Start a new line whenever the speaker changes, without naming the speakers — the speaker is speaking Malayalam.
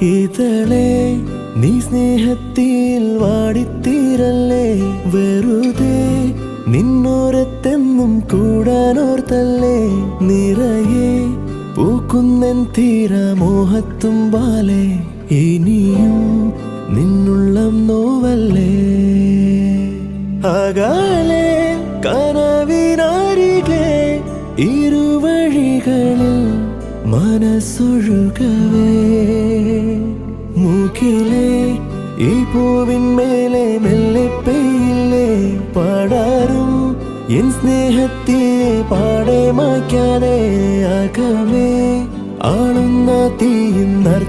ഇതളെ നീ സ്നേഹത്തിൽ വാടിത്തീരല്ലേ, വെറുതെ നിന്നോരത്തെന്നും കൂടാനോർത്തല്ലേ. നിറയെ പൂക്കുന്നൻ തീരമോഹത്തുമ്പാലെ, ഇനിയും നിന്നുള്ളം നോവല്ലേ. അകലെ കനവിനരികെ ഇരുവഴികളിൽ മനസ്സൊഴുകവേ, മൂക്കിലെ ഈ പൂവിന്മേലെ മെല്ലെ പെയ്യില്ലേ പാടാറും എൻ സ്നേഹത്തെ പാടെ മായ്ക്കാതെ. അകമേ ആളുന്ന തീയും